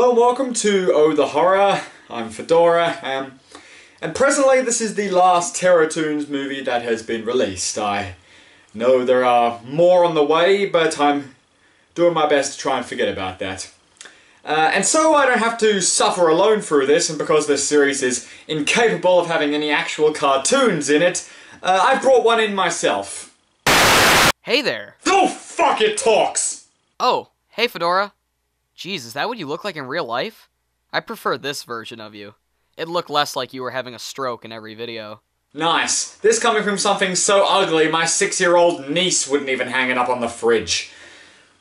Hello and welcome to Oh the Horror. I'm Fedora, and presently this is the last Toons movie that has been released. I know there are more on the way, but I'm doing my best to try and forget about that. And so I don't have to suffer alone through this, and because this series is incapable of having any actual cartoons in it, I've brought one in myself. Hey there! Oh fuck, it talks! Oh, hey Fedora. Jeez, is that what you look like in real life? I prefer this version of you. It looked less like you were having a stroke in every video. Nice. This coming from something so ugly my 6-year-old niece wouldn't even hang it up on the fridge.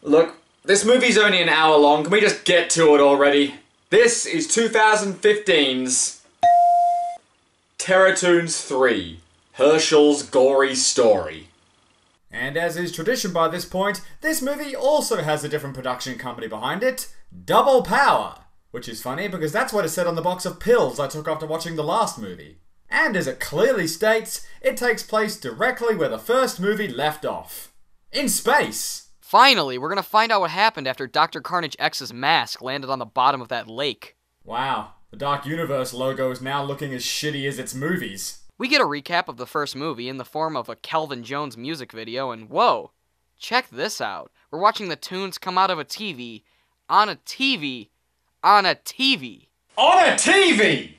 Look, this movie's only an hour long. Can we just get to it already? This is 2015's Toons 3, Herschel's Gory Story. And as is tradition by this point, this movie also has a different production company behind it, Double Power. Which is funny because that's what it said on the box of pills I took after watching the last movie. And as it clearly states, it takes place directly where the first movie left off. In space! Finally, we're gonna find out what happened after Dr. Carnage X's mask landed on the bottom of that lake. Wow, the Dark Universe logo is now looking as shitty as its movies. We get a recap of the first movie in the form of a Calvin Jones music video, and whoa, check this out. We're watching the Toons come out of a TV, on a TV, on a TV. On a TV!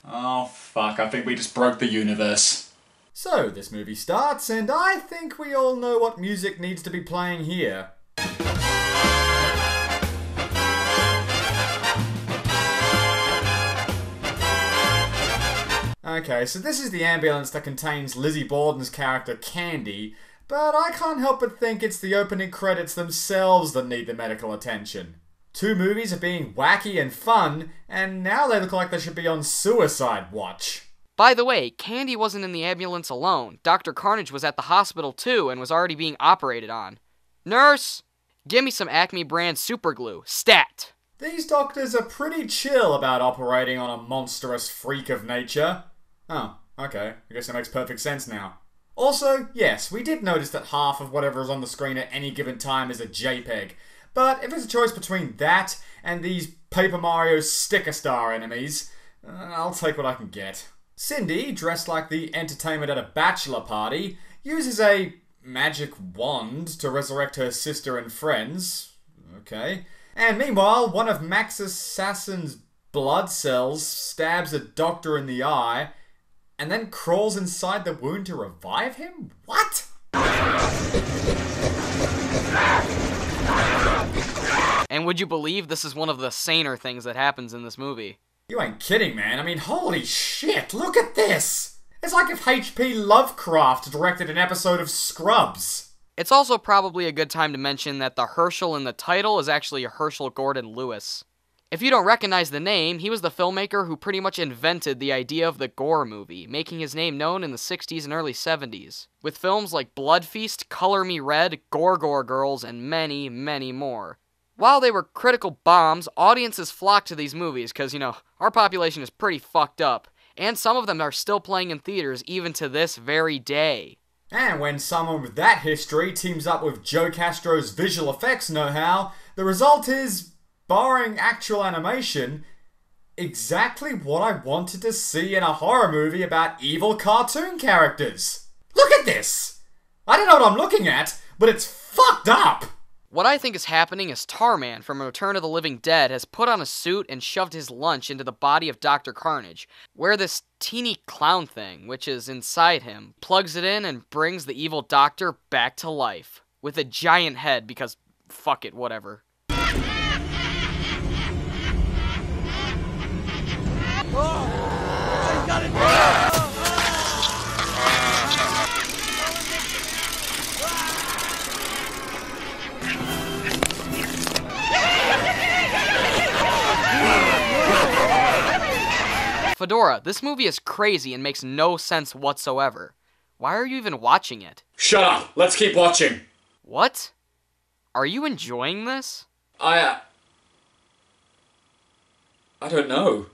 Oh fuck, I think we just broke the universe. So, this movie starts, and I think we all know what music needs to be playing here. Okay, so this is the ambulance that contains Lizzie Borden's character Candy, but I can't help but think it's the opening credits themselves that need the medical attention. Two movies are being wacky and fun, and now they look like they should be on suicide watch. By the way, Candy wasn't in the ambulance alone. Dr. Carnage was at the hospital too and was already being operated on. Nurse, give me some Acme brand super glue. Stat! These doctors are pretty chill about operating on a monstrous freak of nature. Oh, okay. I guess that makes perfect sense now. Also, yes, we did notice that half of whatever is on the screen at any given time is a JPEG. But if it's a choice between that and these Paper Mario sticker star enemies, I'll take what I can get. Cindy, dressed like the entertainment at a bachelor party, uses a magic wand to resurrect her sister and friends. Okay. And meanwhile, one of Max Assassin's blood cells stabs a doctor in the eye and then crawls inside the wound to revive him? What? And would you believe this is one of the saner things that happens in this movie? You ain't kidding, man. I mean, holy shit, look at this! It's like if H.P. Lovecraft directed an episode of Scrubs. It's also probably a good time to mention that the Herschell in the title is actually Herschell Gordon Lewis. If you don't recognize the name, he was the filmmaker who pretty much invented the idea of the gore movie, making his name known in the 60s and early 70s, with films like Blood Feast, Color Me Red, Gore Girls, and many, many more. While they were critical bombs, audiences flocked to these movies because, you know, our population is pretty fucked up, and some of them are still playing in theaters even to this very day. And when someone with that history teams up with Joe Castro's visual effects know-how, the result is, barring actual animation, exactly what I wanted to see in a horror movie about evil cartoon characters. Look at this! I don't know what I'm looking at, but it's fucked up! What I think is happening is Tarman from Return of the Living Dead has put on a suit and shoved his lunch into the body of Dr. Carnage, where this teeny clown thing, which is inside him, plugs it in and brings the evil doctor back to life. With a giant head, because fuck it, whatever. Fedora, this movie is crazy and makes no sense whatsoever. Why are you even watching it? Shut up! Let's keep watching! What? Are you enjoying this? I don't know.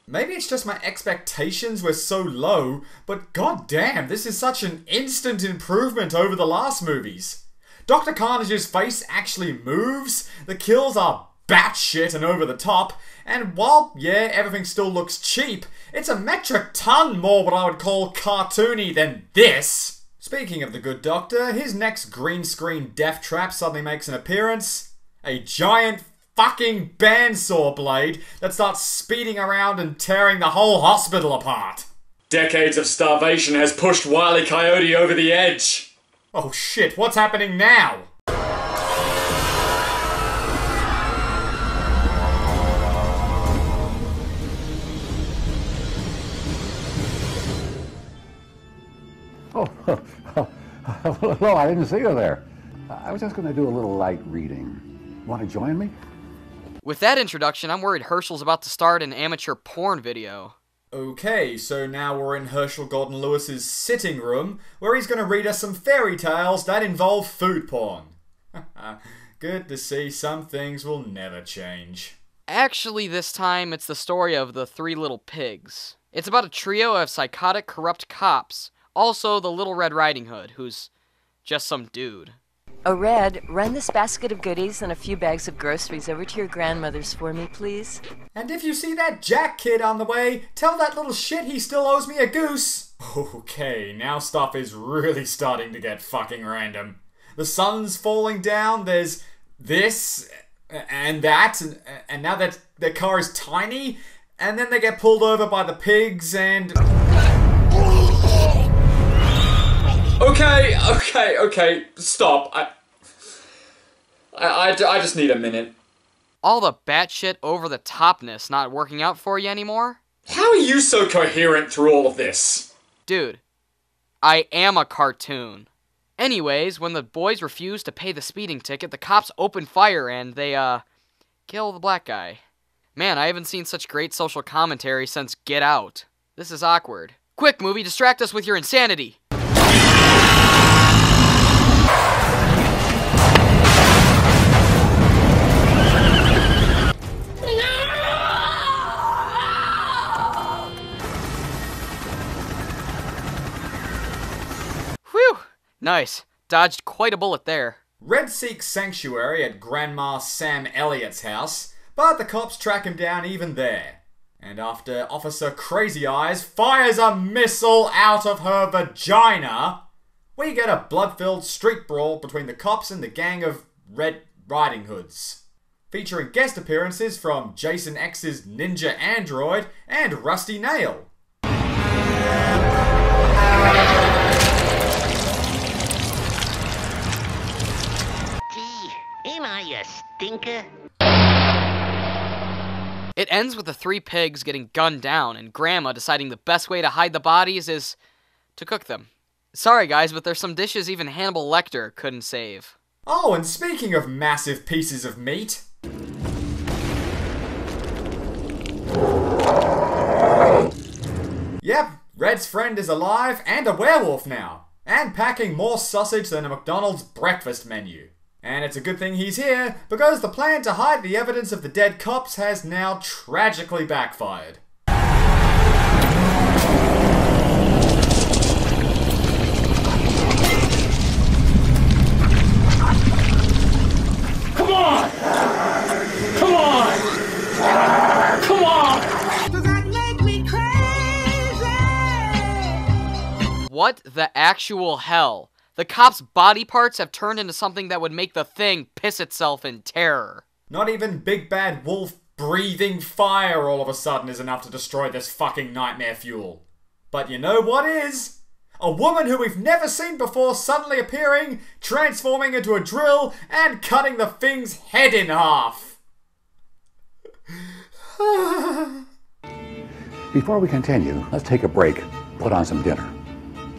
Maybe it's just my expectations were so low, but goddamn, this is such an instant improvement over the last movies. Dr. Carnage's face actually moves, the kills are batshit and over the top, and while, yeah, everything still looks cheap, it's a metric ton more what I would call cartoony than this. Speaking of the good doctor, his next green screen death trap suddenly makes an appearance. A giant fucking bandsaw blade that starts speeding around and tearing the whole hospital apart. Decades of starvation has pushed Wile E. Coyote over the edge. Oh shit, what's happening now? Oh, hello, I didn't see you there. I was just going to do a little light reading. Want to join me? With that introduction, I'm worried Herschel's about to start an amateur porn video. Okay, so now we're in Herschel Gordon Lewis's sitting room, where he's going to read us some fairy tales that involve food porn. Good to see some things will never change. Actually, this time, it's the story of the Three Little Pigs. It's about a trio of psychotic, corrupt cops. Also, the Little Red Riding Hood, who's just some dude. Oh, Red, run this basket of goodies and a few bags of groceries over to your grandmother's for me, please. And if you see that Jack kid on the way, tell that little shit he still owes me a goose. Okay, now stuff is really starting to get fucking random. The sun's falling down, there's this, and that, and now that their car is tiny, and then they get pulled over by the pigs, and... Okay, stop. I just need a minute. All the batshit over-the-topness not working out for you anymore? How are you so coherent through all of this? Dude, I am a cartoon. Anyways, when the boys refuse to pay the speeding ticket, the cops open fire and they, kill the black guy. Man, I haven't seen such great social commentary since Get Out. This is awkward. Quick, movie, distract us with your insanity! Whew! Nice. Dodged quite a bullet there. Red seeks sanctuary at Grandma Sam Elliott's house, but the cops track him down even there. And after Officer Crazy Eyes fires a missile out of her vagina, we get a blood-filled street brawl between the cops and the gang of Red Riding Hoods, featuring guest appearances from Jason X's Ninja Android and Rusty Nail. Am I a stinker? It ends with the three pigs getting gunned down and Grandma deciding the best way to hide the bodies is to cook them. Sorry guys, but there's some dishes even Hannibal Lecter couldn't save. Oh, and speaking of massive pieces of meat... Yep, Red's friend is alive and a werewolf now, and packing more sausage than a McDonald's breakfast menu. And it's a good thing he's here, because the plan to hide the evidence of the dead cops has now tragically backfired. Come on! Come on! Come on! Does that make me crazy? What the actual hell? The cops' body parts have turned into something that would make the Thing piss itself in terror. Not even Big Bad Wolf breathing fire all of a sudden is enough to destroy this fucking nightmare fuel. But you know what is? A woman who we've never seen before suddenly appearing, transforming into a drill, and cutting the Thing's head in half. Before we continue, let's take a break, put on some dinner.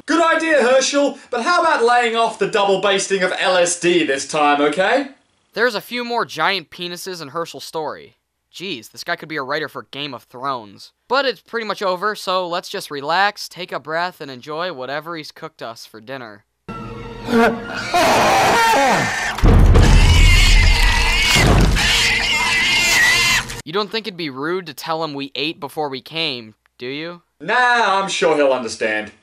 Good idea, Herschel, but how about laying off the double basting of LSD this time, okay? There's a few more giant penises in Herschel's story. Jeez, this guy could be a writer for Game of Thrones. But it's pretty much over, so let's just relax, take a breath, and enjoy whatever he's cooked us for dinner. You don't think it'd be rude to tell him we ate before we came, do you? Nah, I'm sure he'll understand.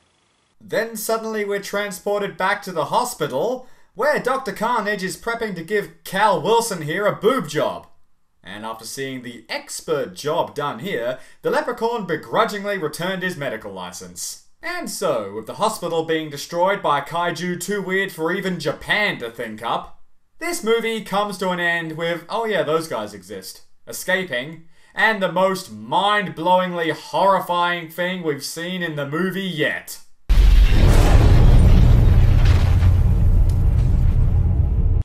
Then suddenly we're transported back to the hospital, where Dr. Carnage is prepping to give Cal Wilson here a boob job. And after seeing the expert job done here, the leprechaun begrudgingly returned his medical license. And so, with the hospital being destroyed by a kaiju too weird for even Japan to think up, this movie comes to an end with, oh yeah, those guys exist, escaping, and the most mind-blowingly horrifying thing we've seen in the movie yet.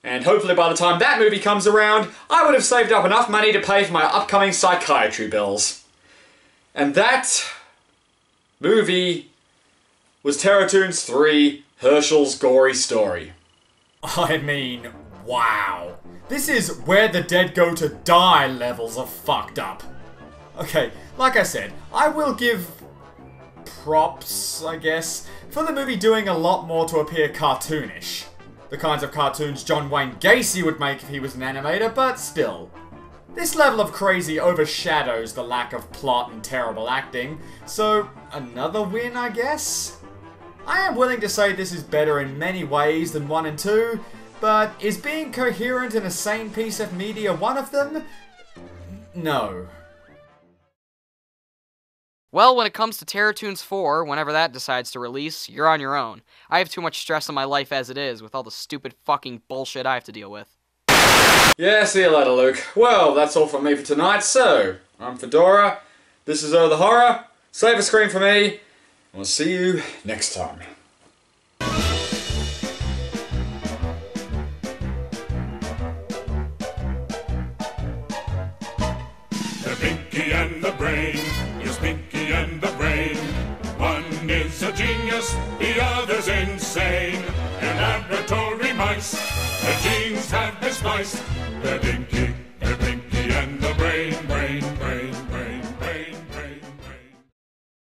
And hopefully by the time that movie comes around, I would have saved up enough money to pay for my upcoming psychiatry bills. And that movie was Toons 3, Herschel's Gory Story. I mean, wow. This is where the dead go to die levels of fucked up. Okay, like I said, I will give props, I guess, for the movie doing a lot more to appear cartoonish. The kinds of cartoons John Wayne Gacy would make if he was an animator, but still. This level of crazy overshadows the lack of plot and terrible acting, so another win, I guess? I am willing to say this is better in many ways than 1 and 2, but is being coherent in a sane piece of media one of them? No. Well, when it comes to Toons 4, whenever that decides to release, you're on your own. I have too much stress in my life as it is, with all the stupid fucking bullshit I have to deal with. Yeah, see you later, Luke. Well, that's all from me for tonight, so I'm Fedora, this is the Horror, save a screen for me, and we'll see you next time. The Pinky and the Brain, yes, Pinky and the Brain. One is a genius, the other's insane. They're laboratory mice, their genes have been spliced. Their